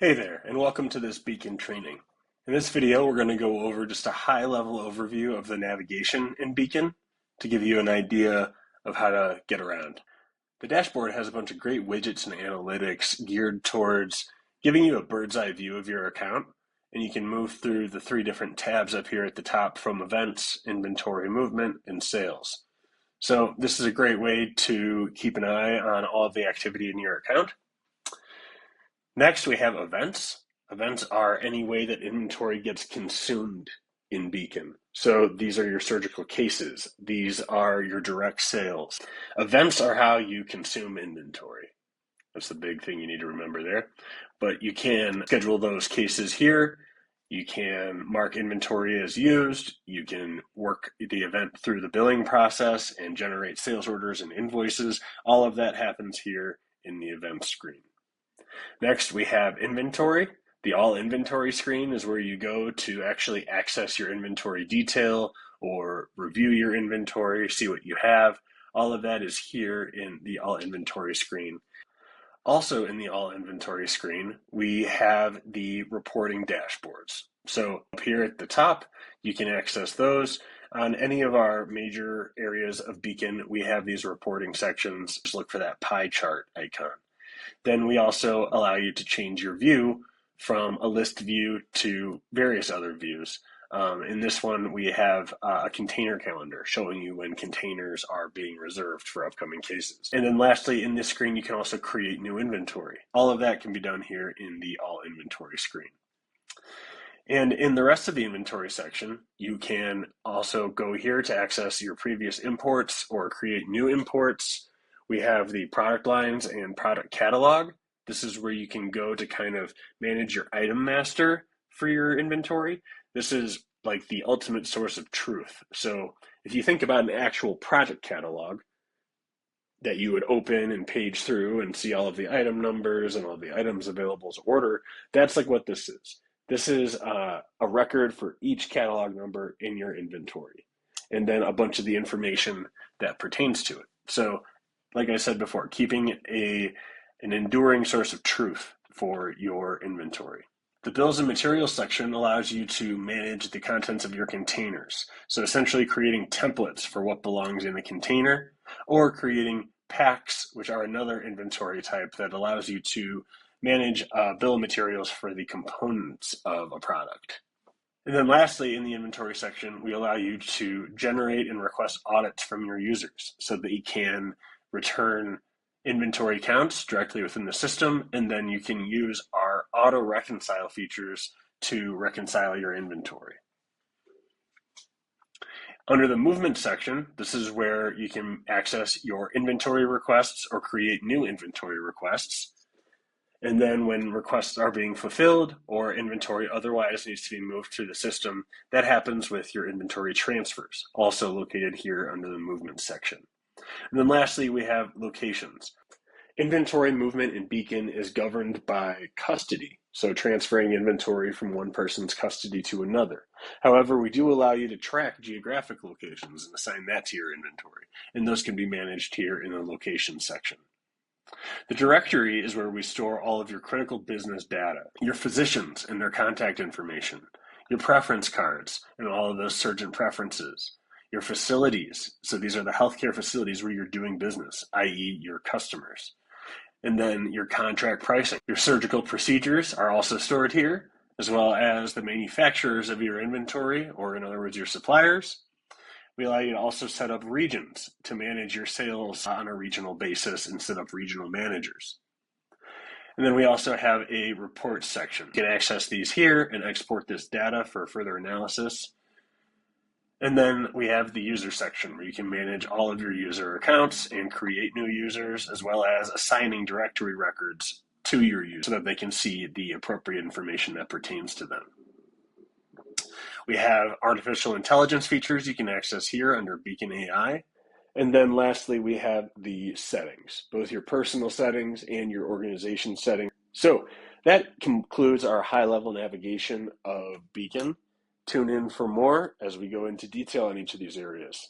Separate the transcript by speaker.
Speaker 1: Hey there, and welcome to this Beacon training. In this video, we're going to go over just a high-level overview of the navigation in Beacon to give you an idea of how to get around. The dashboard has a bunch of great widgets and analytics geared towards giving you a bird's eye view of your account, and you can move through the three different tabs up here at the top from events, inventory movement, and sales. So this is a great way to keep an eye on all of the activity in your account. Next, we have events. Events are any way that inventory gets consumed in Beacon. So these are your surgical cases. These are your direct sales. Events are how you consume inventory. That's the big thing you need to remember there. But you can schedule those cases here. You can mark inventory as used. You can work the event through the billing process and generate sales orders and invoices. All of that happens here in the event screen. Next, we have inventory. The all inventory screen is where you go to actually access your inventory detail or review your inventory, see what you have. All of that is here in the all inventory screen. Also in the all inventory screen, we have the reporting dashboards. So up here at the top, you can access those. On any of our major areas of Beacon, we have these reporting sections. Just look for that pie chart icon. Then we also allow you to change your view from a list view to various other views. In this one, we have a container calendar showing you when containers are being reserved for upcoming cases. And then lastly, in this screen, you can also create new inventory. All of that can be done here in the all inventory screen. And in the rest of the inventory section, you can also go here to access your previous imports or create new imports. We have the product lines and product catalog. This is where you can go to kind of manage your item master for your inventory. This is like the ultimate source of truth. So if you think about an actual product catalog that you would open and page through and see all of the item numbers and all the items available to order, that's like what this is. This is a record for each catalog number in your inventory, and then a bunch of the information that pertains to it. So like I said before, keeping an enduring source of truth for your inventory. The bills and materials section allows you to manage the contents of your containers. So essentially creating templates for what belongs in a container, or creating packs, which are another inventory type that allows you to manage bill of materials for the components of a product. And then lastly, in the inventory section, we allow you to generate and request audits from your users so that you can return inventory counts directly within the system, and then you can use our auto reconcile features to reconcile your inventory. Under the movement section, this is where you can access your inventory requests or create new inventory requests. And then when requests are being fulfilled or inventory otherwise needs to be moved through the system, that happens with your inventory transfers, also located here under the movement section. And then lastly, we have locations. Inventory movement in Beacon is governed by custody, so transferring inventory from one person's custody to another. However, we do allow you to track geographic locations and assign that to your inventory, and those can be managed here in the location section. The directory is where we store all of your critical business data, your physicians and their contact information, your preference cards and all of those surgeon preferences, your facilities. So these are the healthcare facilities where you're doing business, i.e. your customers. And then your contract pricing. Your surgical procedures are also stored here, as well as the manufacturers of your inventory, or in other words, your suppliers. We allow you to also set up regions to manage your sales on a regional basis and set up regional managers. And then we also have a reports section. You can access these here and export this data for further analysis. And then we have the user section where you can manage all of your user accounts and create new users, as well as assigning directory records to your users so that they can see the appropriate information that pertains to them. We have artificial intelligence features you can access here under Beacon AI. And then lastly, we have the settings, both your personal settings and your organization settings. So that concludes our high-level navigation of Beacon. Tune in for more as we go into detail on each of these areas.